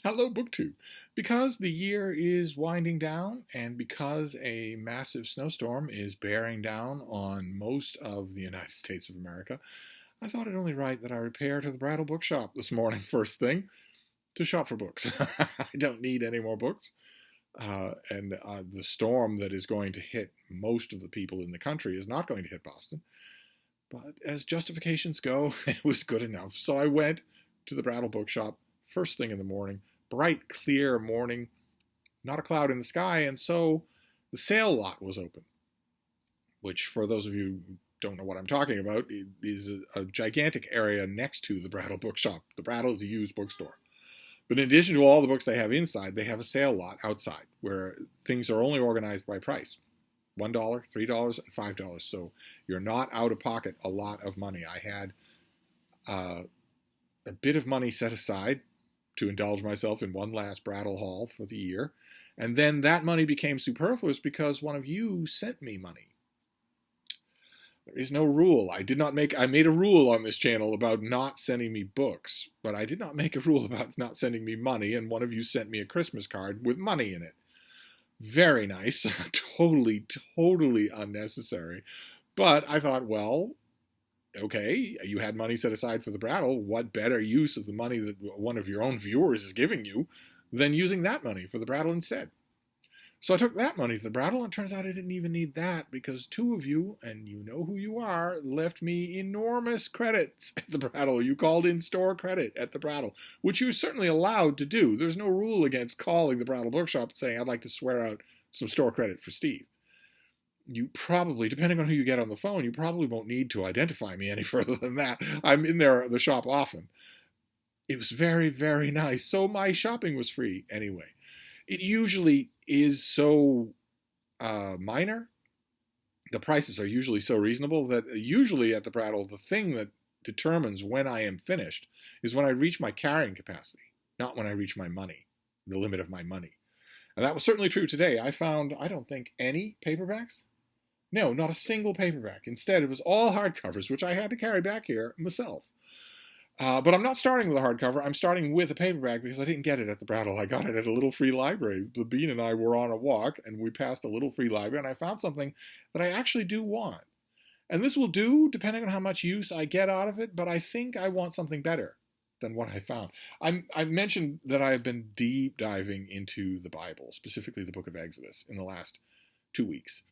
Hello, BookTube. Because the year is winding down and because a massive snowstorm is bearing down on most of the United States of America, I thought it only right that I repair to the Brattle Bookshop this morning, first thing, to shop for books. I don't need any more books. And the storm that is going to hit most of the people in the country is not going to hit Boston. But as justifications go, it was good enough. So I went to the Brattle Bookshop first thing in the morning, bright, clear morning, not a cloud in the sky, and so the sale lot was open, which for those of you who don't know what I'm talking about, is a gigantic area next to the Brattle Bookshop. The Brattle is a used bookstore. But in addition to all the books they have inside, they have a sale lot outside where things are only organized by price. $1, $3, and $5. So you're not out of pocket a lot of money. I had a bit of money set aside to indulge myself in one last Brattle haul for the year. And then that money became superfluous because one of you sent me money. There is no rule. I made a rule on this channel about not sending me books, but I did not make a rule about not sending me money, and one of you sent me a Christmas card with money in it. Very nice. Totally unnecessary. But I thought, well, okay, you had money set aside for the Brattle. What better use of the money that one of your own viewers is giving you than using that money for the Brattle instead? So I took that money to the Brattle, and it turns out I didn't even need that because two of you, and you know who you are, left me enormous credits at the Brattle. You called in store credit at the Brattle, which you're certainly allowed to do. There's no rule against calling the Brattle Bookshop and saying, I'd like to swear out some store credit for Steve. You probably, depending on who you get on the phone, you probably won't need to identify me any further than that. I'm in there at the shop often. It was very, very nice. So my shopping was free anyway. It usually is so minor. The prices are usually so reasonable that usually at the Brattle, the thing that determines when I am finished is when I reach my carrying capacity, not when I reach my money, the limit of my money. And that was certainly true today. I found, I don't think, any paperbacks. No, not a single paperback. Instead, it was all hardcovers, which I had to carry back here myself. But I'm not starting with a hardcover. I'm starting with a paperback because I didn't get it at the Brattle. I got it at a little free library. The Bean and I were on a walk, and we passed a little free library, and I found something that I actually do want. And this will do, depending on how much use I get out of it, but I think I want something better than what I found. I mentioned that I have been deep diving into the Bible, specifically the book of Exodus, in the last 2 weeks.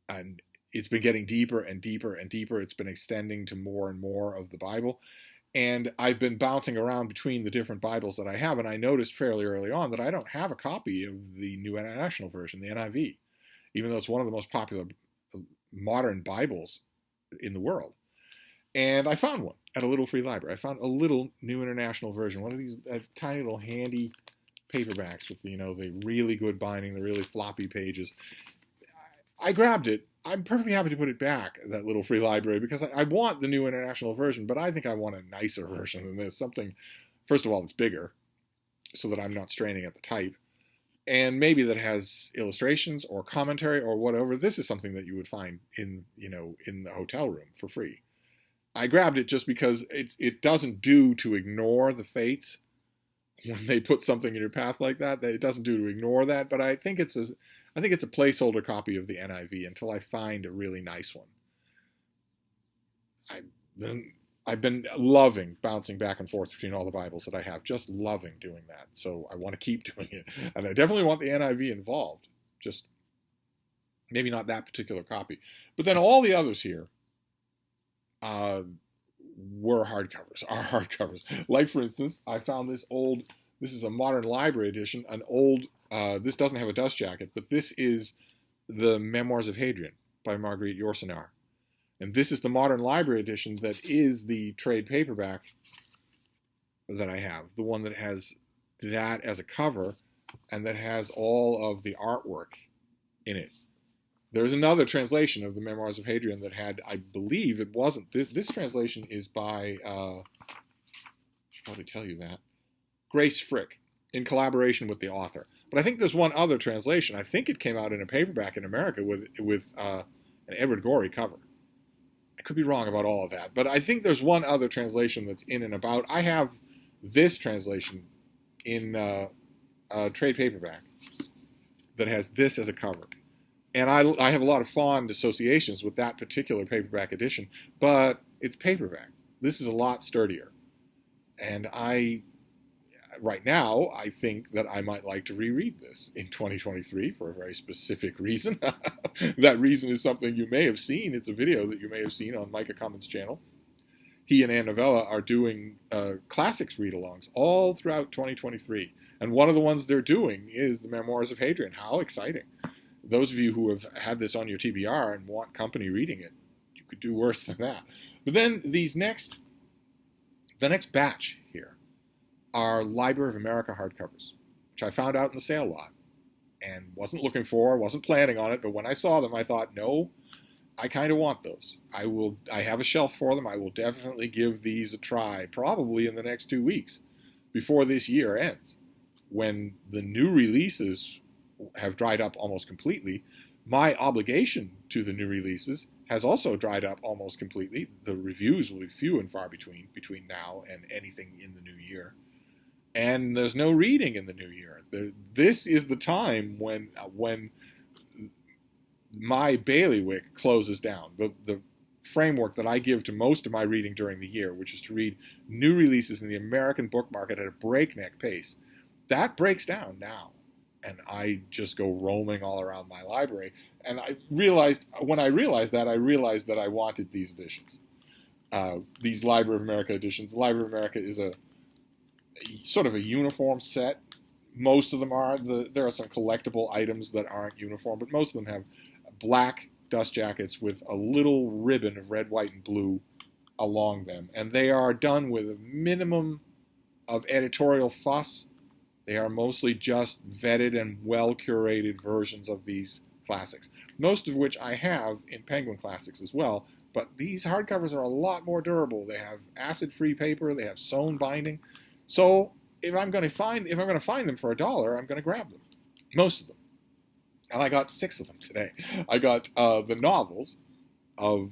And it's been getting deeper and deeper and deeper. It's been extending to more and more of the Bible. And I've been bouncing around between the different Bibles that I have, and I noticed fairly early on that I don't have a copy of the New International Version, the NIV, even though it's one of the most popular modern Bibles in the world. And I found one at a little free library. I found a little New International Version, one of these tiny little handy paperbacks with, the really good binding, the really floppy pages. I grabbed it. I'm perfectly happy to put it back, that little free library, because I want the New International Version, but I think I want a nicer version than this. Something, first of all, that's bigger, so that I'm not straining at the type, and maybe that has illustrations or commentary or whatever. This is something that you would find in the hotel room for free. I grabbed it just because it doesn't do to ignore the fates when they put something in your path like that. It doesn't do to ignore that, but I think it's a placeholder copy of the NIV until I find a really nice one. I've been loving bouncing back and forth between all the Bibles that I have, just loving doing that. So I want to keep doing it. And I definitely want the NIV involved, just maybe not that particular copy. But then all the others here are hardcovers. Like, for instance, I found this is a modern library edition, this doesn't have a dust jacket, but this is the Memoirs of Hadrian by Marguerite Yourcenar. And this is the modern library edition that is the trade paperback that I have, the one that has that as a cover and that has all of the artwork in it. There's another translation of the Memoirs of Hadrian that had, I believe it wasn't, this translation is by, how do I tell you that? Grace Frick, in collaboration with the author. But I think there's one other translation. I think it came out in a paperback in America with an Edward Gorey cover. I could be wrong about all of that, but I think there's one other translation that's in and about. I have this translation in trade paperback that has this as a cover. And I have a lot of fond associations with that particular paperback edition, but it's paperback. This is a lot sturdier. And right now, I think that I might like to reread this in 2023 for a very specific reason. That reason is something you may have seen. It's a video that you may have seen on Micah Cummins' channel. He and Ann Novella are doing classics read-alongs all throughout 2023. And one of the ones they're doing is the Memoirs of Hadrian. How exciting. Those of you who have had this on your TBR and want company reading it, you could do worse than that. But then the next batch here are Library of America hardcovers, which I found out in the sale lot and wasn't looking for, wasn't planning on it, but when I saw them, I thought, no, I kind of want those. I have a shelf for them. I will definitely give these a try, probably in the next 2 weeks before this year ends, when the new releases have dried up almost completely. My obligation to the new releases has also dried up almost completely. The reviews will be few and far between now and anything in the new year. And there's no reading in the new year. This is the time when my bailiwick closes down. The framework that I give to most of my reading during the year, which is to read new releases in the American book market at a breakneck pace, that breaks down now. And I just go roaming all around my library. And when I realized that I wanted these editions. These Library of America editions. The Library of America is a sort of a uniform set. Most of them are. There are some collectible items that aren't uniform, but most of them have black dust jackets with a little ribbon of red, white, and blue along them. And they are done with a minimum of editorial fuss. They are mostly just vetted and well-curated versions of these classics, most of which I have in Penguin Classics as well. But these hardcovers are a lot more durable. They have acid-free paper. They have sewn binding. So if I'm going to find them for $1, I'm going to grab them, most of them. And I got 6 of them today. I got the novels of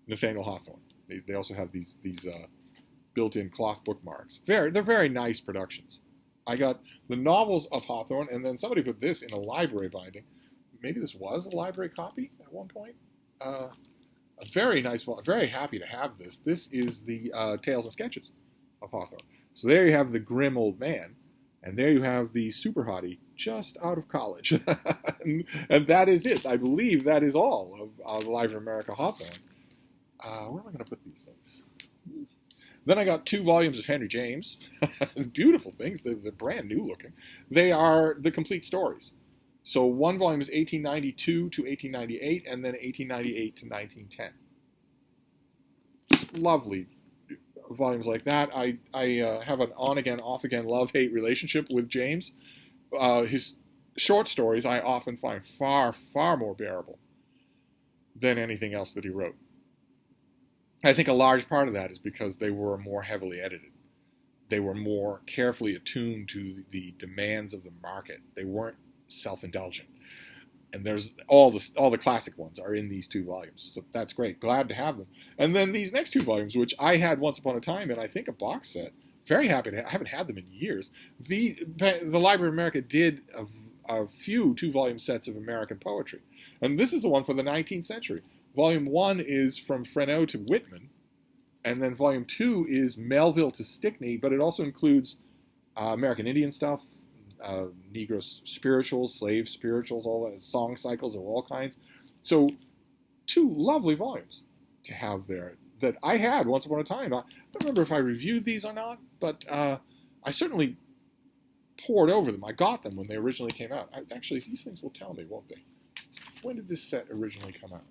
Nathaniel Hawthorne. They also have these built-in cloth bookmarks. They're very nice productions. I got the novels of Hawthorne, and then somebody put this in a library binding. Maybe this was a library copy at one point. A very nice one. Very happy to have this. This is the Tales and Sketches of Hawthorne. So there you have the grim old man, and there you have the super hottie just out of college. and that is it. I believe that is all of the Library of America Hawthorne. Where am I going to put these things? Then I got 2 volumes of Henry James. Beautiful things. They're brand new looking. They are the complete stories. So one volume is 1892 to 1898, and then 1898 to 1910. Lovely volumes like that. I have an on-again, off-again love-hate relationship with James. His short stories I often find far, far more bearable than anything else that he wrote. I think a large part of that is because they were more heavily edited. They were more carefully attuned to the demands of the market. They weren't self-indulgent. And there's all the classic ones are in these 2 volumes. So that's great. Glad to have them. And then these next 2 volumes, which I had once upon a time, and I think a box set. Very happy to I haven't had them in years. The Library of America did a few 2-volume sets of American poetry. And this is the one for the 19th century. Volume 1 is from Freneau to Whitman, and then Volume 2 is Melville to Stickney, but it also includes American Indian stuff, Negro spirituals, slave spirituals, all that, song cycles of all kinds. So 2 lovely volumes to have there that I had once upon a time. I don't remember if I reviewed these or not, but I certainly pored over them. I got them when they originally came out. Actually, these things will tell me, won't they? When did this set originally come out?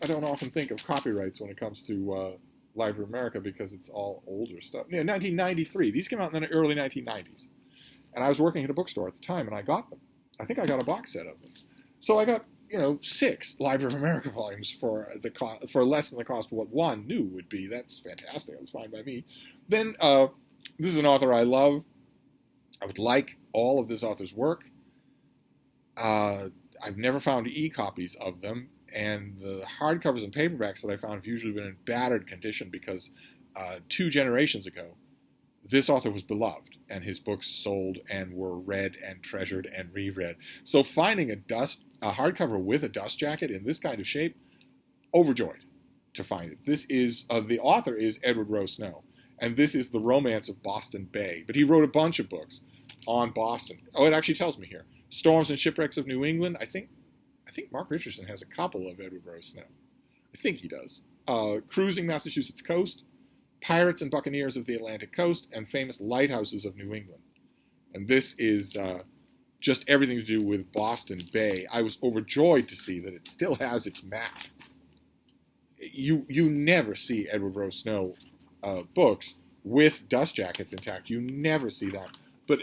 I don't often think of copyrights when it comes to Library of America because it's all older stuff. Yeah, 1993. These came out in the early 1990s. And I was working at a bookstore at the time, and I got them. I think I got a box set of them. So I got, 6 Library of America volumes for less than the cost of what one new would be. That's fantastic. That was fine by me. Then this is an author I love. I would like all of this author's work. I've never found e-copies of them. And the hardcovers and paperbacks that I found have usually been in battered condition because 2 generations ago, this author was beloved, and his books sold and were read and treasured and reread. So finding a hardcover with a dust jacket in this kind of shape, overjoyed to find it. This is the author is Edward Rowe Snow, and this is The Romance of Boston Bay. But he wrote a bunch of books on Boston. Oh, it actually tells me here: Storms and Shipwrecks of New England. I think Mark Richardson has a couple of Edward Rowe Snow. I think he does. Cruising Massachusetts Coast, Pirates and Buccaneers of the Atlantic Coast, and Famous Lighthouses of New England. And this is just everything to do with Boston Bay. I was overjoyed to see that it still has its map. You never see Edward Rowe Snow books with dust jackets intact. You never see that. But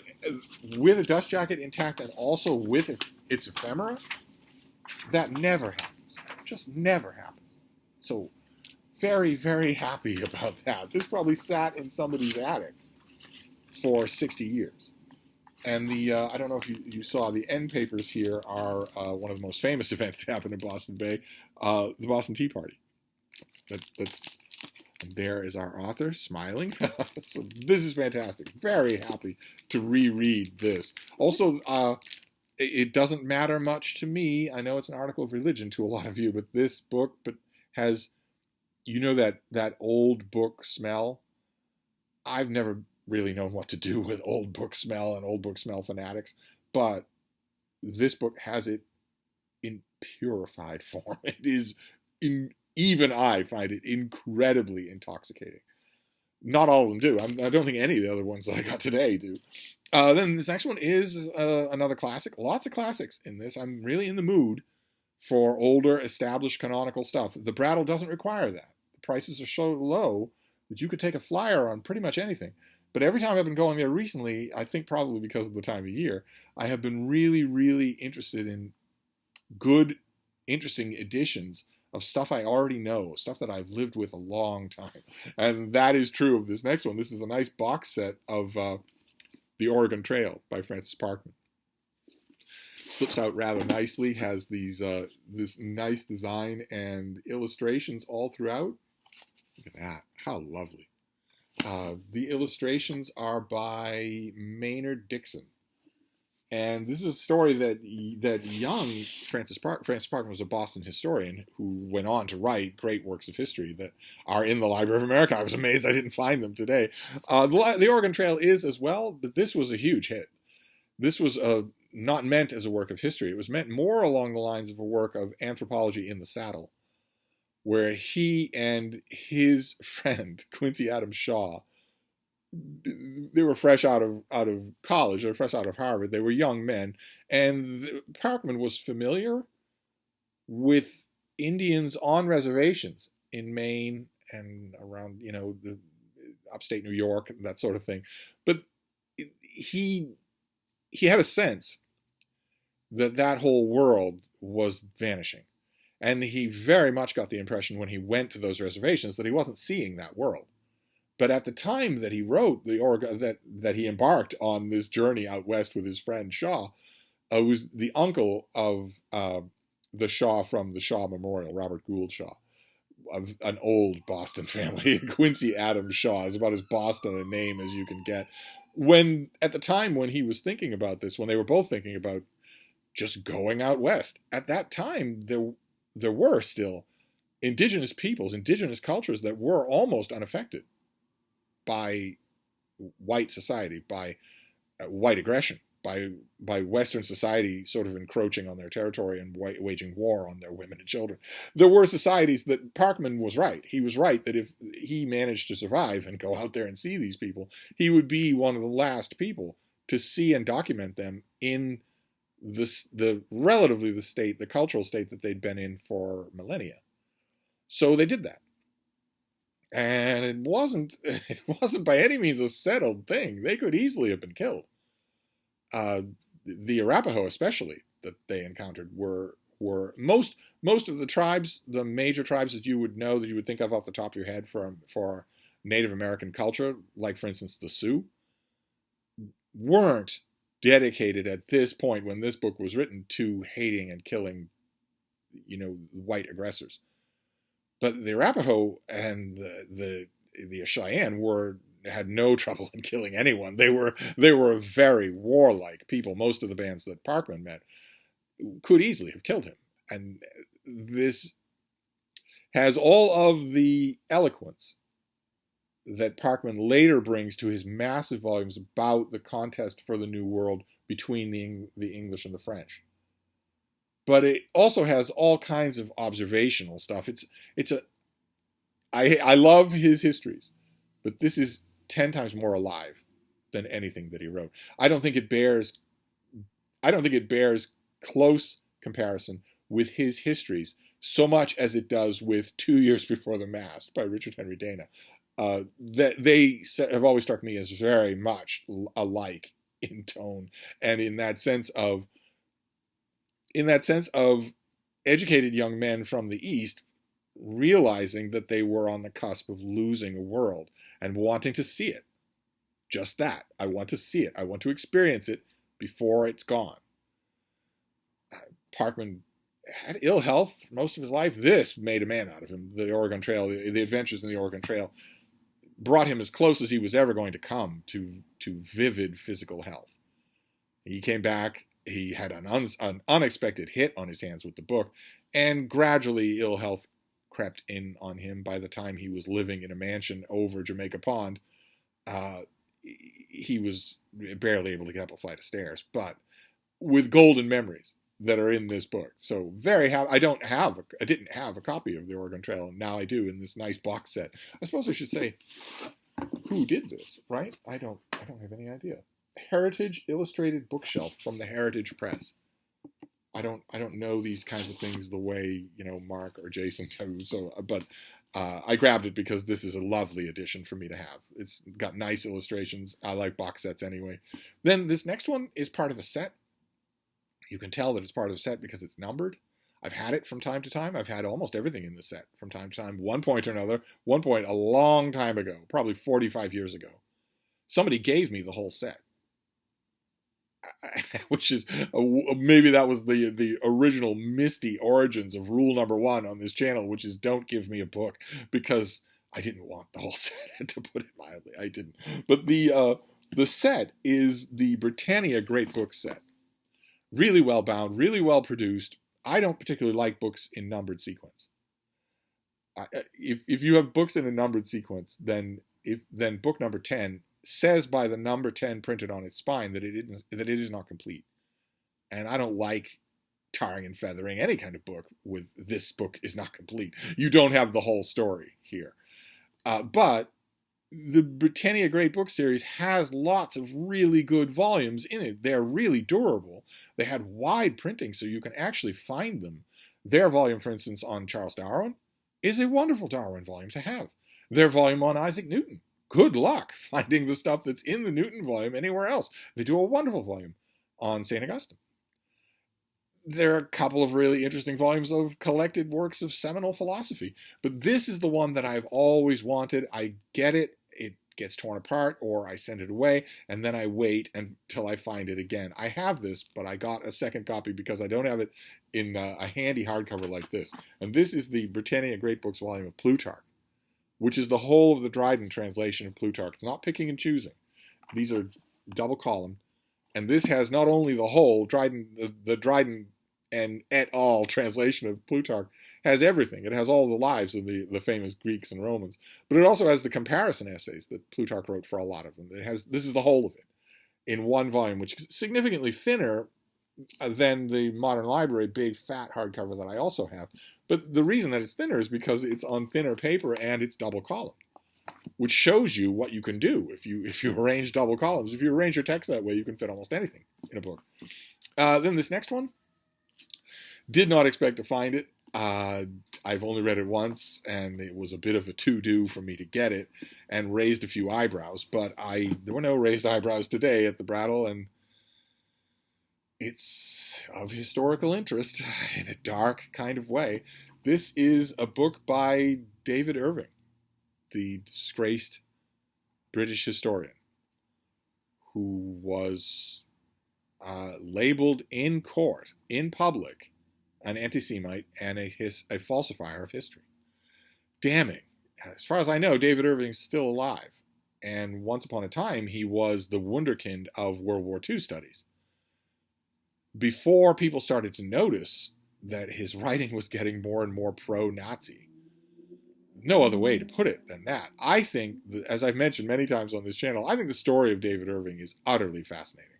with a dust jacket intact and also with its ephemera, that never happens. Just never happens. So very, very happy about that. This probably sat in somebody's attic for 60 years. And I don't know if you saw, the end papers here are one of the most famous events to happen in Boston Bay, the Boston Tea Party. And there is our author smiling. So this is fantastic. Very happy to reread this. Also, it doesn't matter much to me. I know it's an article of religion to a lot of you, but this book has, that old book smell. I've never really known what to do with old book smell and old book smell fanatics, but this book has it in purified form. It is, even I find it incredibly intoxicating. Not all of them do. I don't think any of the other ones that I got today do. Then this next one is another classic. Lots of classics in this. I'm really in the mood for older, established, canonical stuff. The Brattle doesn't require that. The prices are so low that you could take a flyer on pretty much anything. But every time I've been going there recently, I think probably because of the time of year, I have been really, really interested in good, interesting editions of stuff I already know, stuff that I've lived with a long time. And that is true of this next one. This is a nice box set of The Oregon Trail by Francis Parkman. Slips out rather nicely, has these this nice design and illustrations all throughout. Look at that, how lovely. The illustrations are by Maynard Dixon. And this is a story that young Francis Parkman was a Boston historian who went on to write great works of history that are in the Library of America. I was amazed I didn't find them today. The Oregon Trail is as well, but this was a huge hit. This was not meant as a work of history. It was meant more along the lines of a work of anthropology in the saddle, where he and his friend, Quincy Adams Shaw, they were fresh out of college. They were fresh out of Harvard. They were young men, and Parkman was familiar with Indians on reservations in Maine and around, the upstate New York, that sort of thing. But he had a sense that whole world was vanishing, and he very much got the impression when he went to those reservations that he wasn't seeing that world. But at the time that he wrote that he embarked on this journey out west with his friend Shaw, was the uncle of the Shaw from the Shaw Memorial, Robert Gould Shaw, of an old Boston family. Quincy Adams Shaw is about as Boston a name as you can get. At the time when he was thinking about this, when they were both thinking about just going out west, at that time there were still indigenous peoples, indigenous cultures that were almost unaffected by white society, by white aggression, by Western society sort of encroaching on their territory and waging war on their women and children. There were societies that Parkman was right. He was right that if he managed to survive and go out there and see these people, he would be one of the last people to see and document them in the cultural state that they'd been in for millennia. So they did that. And it wasn't by any means a settled thing. They could easily have been killed. The Arapaho, especially, that they encountered were most of the tribes, the major tribes that you would know, that you would think of off the top of your head for Native American culture, like for instance the Sioux, weren't dedicated at this point when this book was written to hating and killing, white aggressors. But the Arapaho and the Cheyenne were had no trouble in killing anyone. They were very warlike people. Most of the bands that Parkman met could easily have killed him. And this has all of the eloquence that Parkman later brings to his massive volumes about the contest for the New World between the English and the French. But it also has all kinds of observational stuff. I love his histories, but this is 10 times more alive than anything that he wrote. I don't think it bears close comparison with his histories so much as it does with 2 Years Before the Mast by Richard Henry Dana. That they have always struck me as very much alike in tone and in that sense of educated young men from the East realizing that they were on the cusp of losing a world and wanting to see it. Just that. I want to see it. I want to experience it before it's gone. Parkman had ill health most of his life. This made a man out of him. The Oregon Trail, the adventures in the Oregon Trail brought him as close as he was ever going to come to vivid physical health. He came back. He had an unexpected hit on his hands with the book, and gradually ill health crept in on him. By the time he was living in a mansion over Jamaica Pond, he was barely able to get up a flight of stairs, but with golden memories that are in this book. So very happy. I didn't have a copy of the Oregon Trail, and now I do in this nice box set. I suppose I should say who did this, right? I don't have any idea. Heritage Illustrated Bookshelf from the Heritage Press. I don't know these kinds of things the way Mark or Jason do. So, but I grabbed it because this is a lovely edition for me to have. It's got nice illustrations. I like box sets anyway. Then this next one is part of a set. You can tell that it's part of a set because it's numbered. I've had it from time to time. I've had almost everything in the set from time to time, one point or another. One point a long time ago, probably 45 years ago, somebody gave me the whole set. Which is maybe that was the original misty origins of rule number 1 on this channel, which is don't give me a book, because I didn't want the whole set, to put it mildly. I didn't. But the set is the Britannia Great Books set. Really well bound, really well produced. I don't particularly like books in numbered sequence. If you have books in a numbered sequence, then book number 10 says by the number 10 printed on its spine that it is not complete. And I don't like tarring and feathering any kind of book with this book is not complete. You don't have the whole story here. But the Britannia Great Book series has lots of really good volumes in it. They're really durable. They had wide printing, so you can actually find them. Their volume, for instance, on Charles Darwin is a wonderful Darwin volume to have. Their volume on Isaac Newton. Good luck finding the stuff that's in the Newton volume anywhere else. They do a wonderful volume on St. Augustine. There are a couple of really interesting volumes of collected works of seminal philosophy, but this is the one that I've always wanted. I get it. It gets torn apart, or I send it away, and then I wait until I find it again. I have this, but I got a second copy because I don't have it in a handy hardcover like this. And this is the Britannia Great Books volume of Plutarch, which is the whole of the Dryden translation of Plutarch. It's not picking and choosing. These are double column. And this has not only the whole, the Dryden and et al. Translation of Plutarch has everything. It has all the lives of the famous Greeks and Romans. But it also has the comparison essays that Plutarch wrote for a lot of them. This is the whole of it in one volume, which is significantly thinner than the Modern Library big fat hardcover that I also have. But the reason that it's thinner is because it's on thinner paper and it's double column, which shows you what you can do if you arrange double columns. If you arrange your text that way, you can fit almost anything in a book. Then this next one, did not expect to find it. I've only read it once, and it was a bit of a to-do for me to get it, and raised a few eyebrows. But there were no raised eyebrows today at the Brattle, and it's of historical interest in a dark kind of way. This is a book by David Irving, the disgraced British historian, who was labeled in court, in public, an anti-Semite and a falsifier of history. Damning. As far as I know, David Irving is still alive. And once upon a time, he was the wunderkind of World War II studies. Before people started to notice that his writing was getting more and more pro-Nazi. No other way to put it than that. I think, as I've mentioned many times on this channel, I think the story of David Irving is utterly fascinating.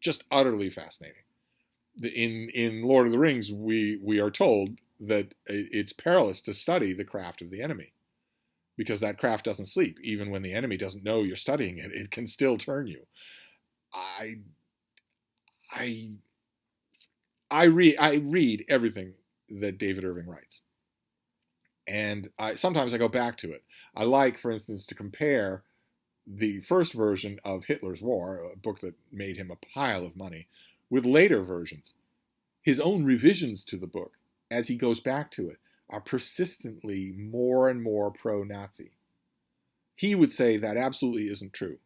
Just utterly fascinating. In Lord of the Rings, we are told that it's perilous to study the craft of the enemy, because that craft doesn't sleep. Even when the enemy doesn't know you're studying it, it can still turn you. I read everything that David Irving writes, and sometimes I go back to it. I like, for instance, to compare the first version of Hitler's War, a book that made him a pile of money, with later versions. His own revisions to the book, as he goes back to it, are persistently more and more pro-Nazi. He would say that absolutely isn't true.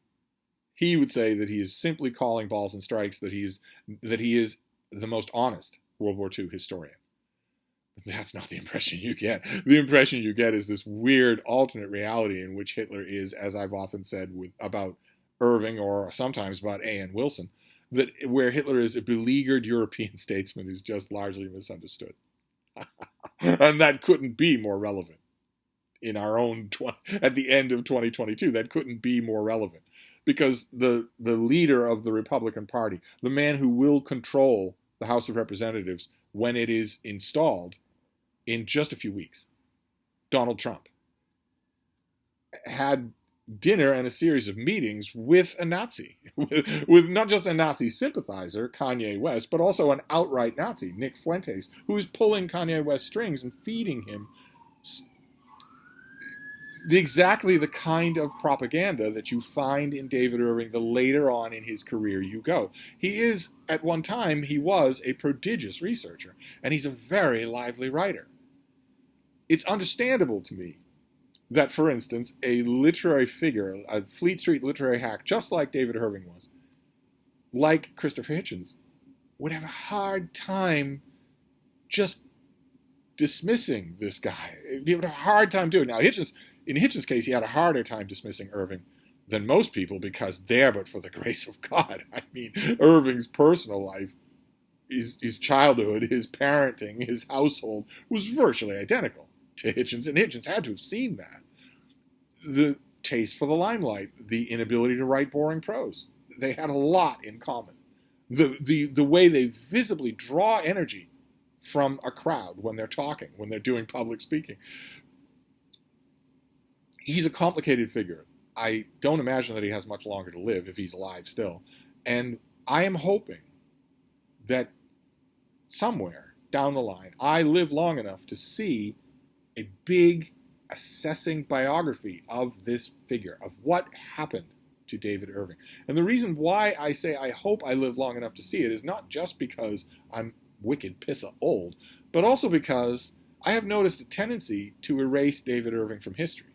He would say that he is simply calling balls and strikes, that he is the most honest World War II historian. But that's not the impression you get. The impression you get is this weird alternate reality in which Hitler is, as I've often said about Irving, or sometimes about A.N. Wilson, that where Hitler is a beleaguered European statesman who's just largely misunderstood. And that couldn't be more relevant in our own at the end of 2022. That couldn't be more relevant, because the leader of the Republican Party, the man who will control the House of Representatives when it is installed in just a few weeks, Donald Trump, had dinner and a series of meetings with a Nazi, with not just a Nazi sympathizer, Kanye West, but also an outright Nazi, Nick Fuentes, who is pulling Kanye West's strings and feeding him exactly the kind of propaganda that you find in David Irving the later on in his career you go. He is, at one time, he was a prodigious researcher, and he's a very lively writer. It's understandable to me that, for instance, a literary figure, a Fleet Street literary hack, just like David Irving was, like Christopher Hitchens, would have a hard time just dismissing this guy. He would have a hard time doing it. Now, in Hitchens' case, he had a harder time dismissing Irving than most people, because there, but for the grace of God. I mean, Irving's personal life, his childhood, his parenting, his household was virtually identical to Hitchens, and Hitchens had to have seen that. The taste for the limelight, the inability to write boring prose, they had a lot in common. The way they visibly draw energy from a crowd when they're talking, when they're doing public speaking. He's a complicated figure. I don't imagine that he has much longer to live, if he's alive still. And I am hoping that somewhere down the line, I live long enough to see a big assessing biography of this figure, of what happened to David Irving. And the reason why I say I hope I live long enough to see it is not just because I'm wicked pissa old, but also because I have noticed a tendency to erase David Irving from history.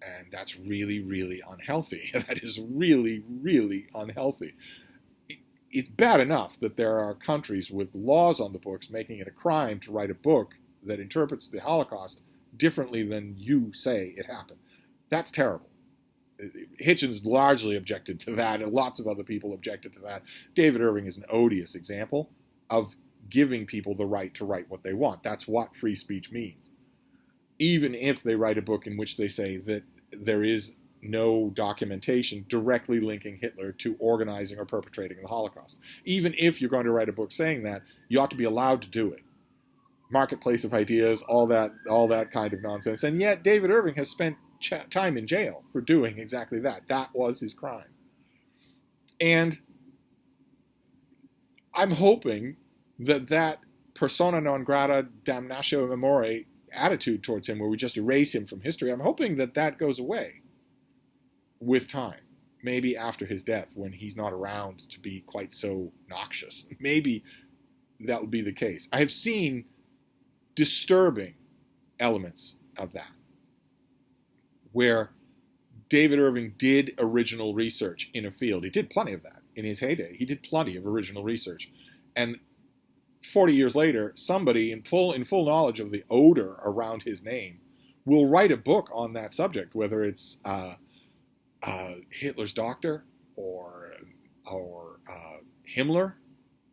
And that's really, really unhealthy. That is really, really unhealthy. It's bad enough that there are countries with laws on the books making it a crime to write a book that interprets the Holocaust differently than you say it happened. That's terrible. Hitchens largely objected to that, and lots of other people objected to that. David Irving is an odious example of giving people the right to write what they want. That's what free speech means. Even if they write a book in which they say that there is no documentation directly linking Hitler to organizing or perpetrating the Holocaust. Even if you're going to write a book saying that, you ought to be allowed to do it. Marketplace of ideas, all that kind of nonsense. And yet David Irving has spent time in jail for doing exactly that. That was his crime. And I'm hoping that persona non grata damnatio memoriae attitude towards him, where we just erase him from history, I'm hoping that goes away with time. Maybe after his death, when he's not around to be quite so noxious. Maybe that would be the case. I have seen disturbing elements of that, where David Irving did original research in a field. He did plenty of that in his heyday. He did plenty of original research. And 40 years later, somebody in full knowledge of the odor around his name will write a book on that subject, whether it's Hitler's Doctor or Himmler,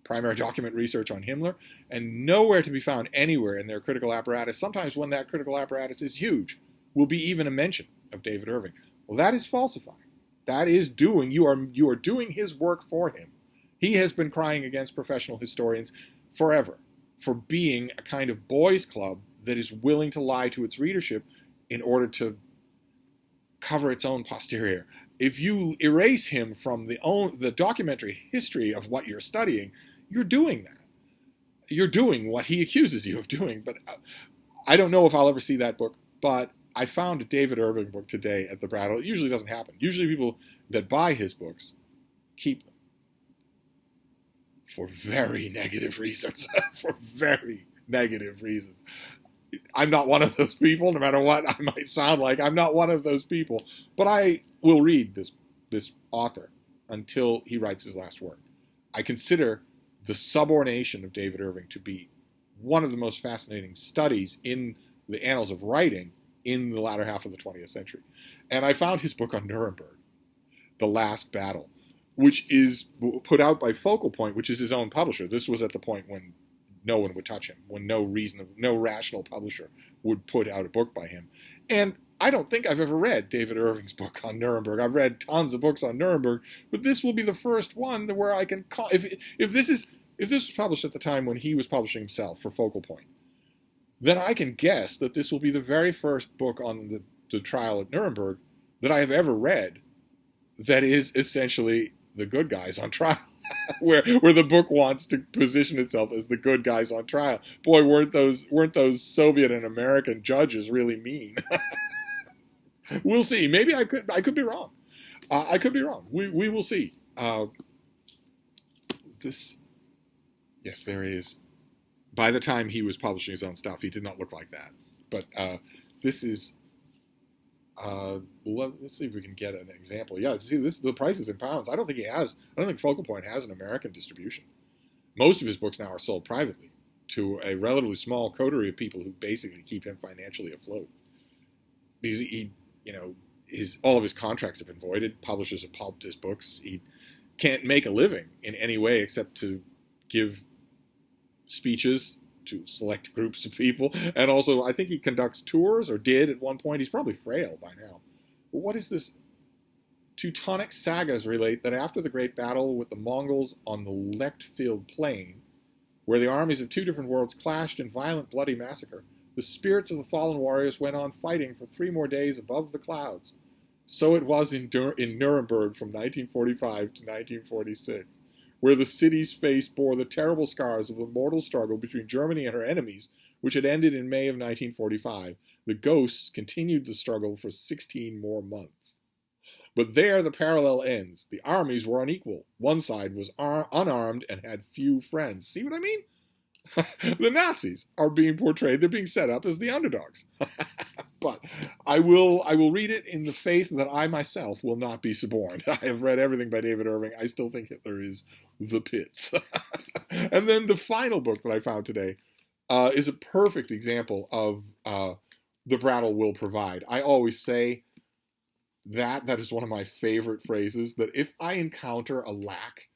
primary document research on Himmler, and nowhere to be found anywhere in their critical apparatus. Sometimes when that critical apparatus is huge, will be even a mention of David Irving. Well, that is falsifying. That is you are doing his work for him. He has been crying against professional historians forever for being a kind of boys' club that is willing to lie to its readership in order to cover its own posterior. If you erase him from the documentary history of what you're studying, you're doing that. You're doing what he accuses you of doing. But I don't know if I'll ever see that book, but I found a David Irving book today at the Brattle. It usually doesn't happen. Usually people that buy his books keep them for very negative reasons. For very negative reasons. I'm not one of those people, no matter what I might sound like. I'm not one of those people. But I will read this author until he writes his last word. I consider the subordination of David Irving to be one of the most fascinating studies in the annals of writing in the latter half of the 20th century. And I found his book on Nuremberg, The Last Battle, which is put out by Focal Point, which is his own publisher. This was at the point when no one would touch him, when no rational publisher would put out a book by him. And I don't think I've ever read David Irving's book on Nuremberg. I've read tons of books on Nuremberg, but this will be the first one where I can call. If this was published at the time when he was publishing himself for Focal Point, then I can guess that this will be the very first book on the trial at Nuremberg that I have ever read that is essentially the good guys on trial, where the book wants to position itself as the good guys on trial. Boy, weren't those Soviet and American judges really mean? We'll see. Maybe I could be wrong. I could be wrong. We will see. Yes, there is. By the time he was publishing his own stuff, he did not look like that. But this is. Let's see if we can get an example. Yeah, see, the price is in pounds. I don't think Focal Point has an American distribution. Most of his books now are sold privately to a relatively small coterie of people who basically keep him financially afloat. Because all of his contracts have been voided. Publishers have pulped his books. He can't make a living in any way except to give speeches to select groups of people. And also, I think he conducts tours, or did at one point. He's probably frail by now. But what is this? Teutonic sagas relate that after the great battle with the Mongols on the Lechtfield Plain, where the armies of two different worlds clashed in violent, bloody massacre, the spirits of the fallen warriors went on fighting for 3 more days above the clouds. So it was in Nuremberg from 1945 to 1946. Where the city's face bore the terrible scars of the mortal struggle between Germany and her enemies, which had ended in May of 1945. The ghosts continued the struggle for 16 more months. But there the parallel ends. The armies were unequal. One side was unarmed and had few friends. See what I mean? The Nazis are being portrayed. They're being set up as the underdogs. But I will read it in the faith that I myself will not be suborned. I have read everything by David Irving. I still think Hitler is the pits. And then the final book that I found today is a perfect example of the Brattle will provide. I always say that is one of my favorite phrases, that if I encounter a lack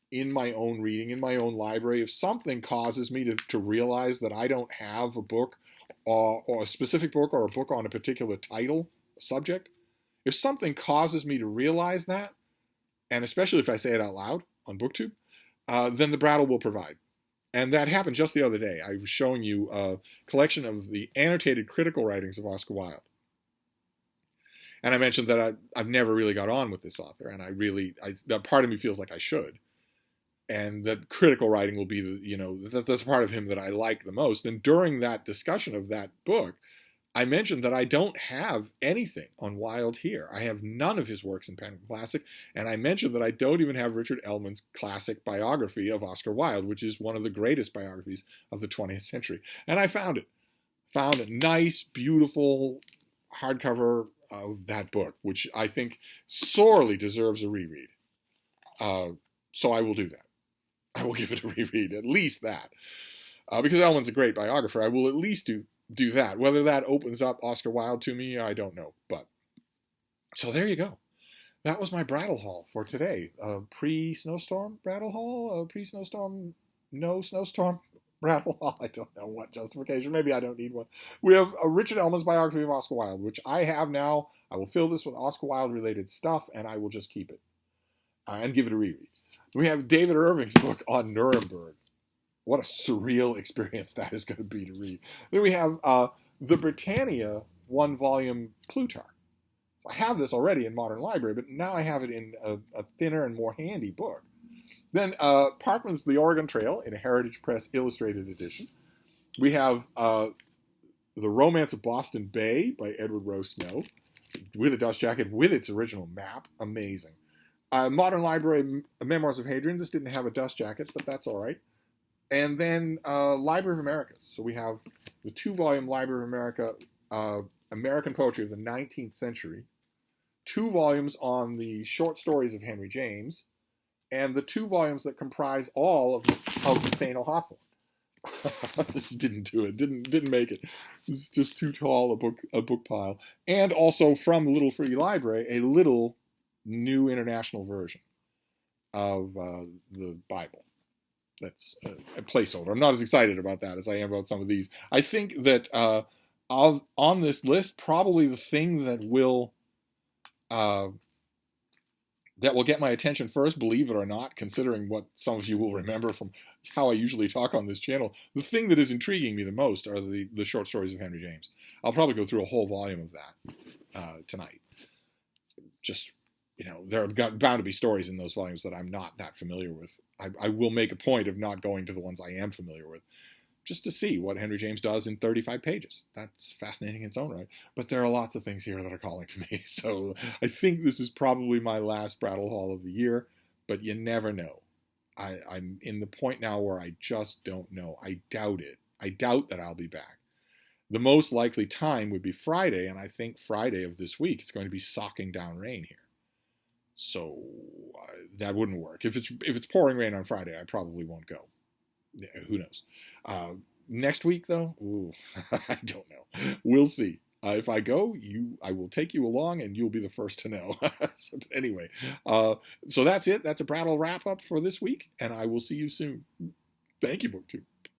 in my own reading, in my own library, if something causes me to realize that I don't have a book or a specific book or a book on a particular title, subject, if something causes me to realize that, and especially if I say it out loud on BookTube, then the Brattle will provide. And that happened just the other day. I was showing you a collection of the annotated critical writings of Oscar Wilde. And I mentioned that I've never really got on with this author, and that part of me feels like I should. And that critical writing will be that's part of him that I like the most. And during that discussion of that book, I mentioned that I don't have anything on Wilde here. I have none of his works in Penguin Classic, and I mentioned that I don't even have Richard Ellman's classic biography of Oscar Wilde, which is one of the greatest biographies of the 20th century. And I found it. Found a nice, beautiful hardcover of that book, which I think sorely deserves a reread. So I will do that. I will give it a reread, at least that. Because Ellman's a great biographer, I will at least do that. Whether that opens up Oscar Wilde to me, I don't know. But so there you go. that was my Brattle haul for today. Pre-snowstorm Brattle haul, pre-snowstorm, no snowstorm Brattle haul. I don't know what justification. Maybe I don't need one. We have a Richard Ellman's biography of Oscar Wilde, which I have now. I will fill this with Oscar Wilde related stuff, and I will just keep it and give it a reread. We have David Irving's book on Nuremberg. What a surreal experience that is going to be to read. Then we have the Britannia one-volume Plutarch. I have this already in Modern Library, but now I have it in a thinner and more handy book. Then Parkman's The Oregon Trail in a Heritage Press illustrated edition. We have The Romance of Boston Bay by Edward Rowe Snow with a dust jacket with its original map. Amazing. Modern Library Memoirs of Hadrian. This didn't have a dust jacket, but that's all right. And then Library of America. So we have the 2-volume Library of America, American Poetry of the 19th Century, 2 volumes on the short stories of Henry James, and the 2 volumes that comprise all of Nathaniel Hawthorne. This didn't do it. Didn't make it. It's just too tall a book pile. And also from the Little Free Library, a little new international version of the Bible. That's a placeholder. I'm not as excited about that as I am about some of these. I think that on this list, probably the thing that will get my attention first, believe it or not, considering what some of you will remember from how I usually talk on this channel, the thing that is intriguing me the most are the short stories of Henry James. I'll probably go through a whole volume of that tonight. Just, there are bound to be stories in those volumes that I'm not that familiar with. I will make a point of not going to the ones I am familiar with, just to see what Henry James does in 35 pages. That's fascinating in its own right. But there are lots of things here that are calling to me. So I think this is probably my last Brattle haul of the year, but you never know. I'm in the point now where I just don't know. I doubt it. I doubt that I'll be back. The most likely time would be Friday, and I think Friday of this week it's going to be socking down rain here. So that wouldn't work. If it's pouring rain on Friday, I probably won't go. Yeah, who knows? Next week, though, ooh, I don't know. We'll see. If I go, I will take you along, and you'll be the first to know. So, anyway, so that's it. That's a Brattle wrap-up for this week, and I will see you soon. Thank you, BookTube.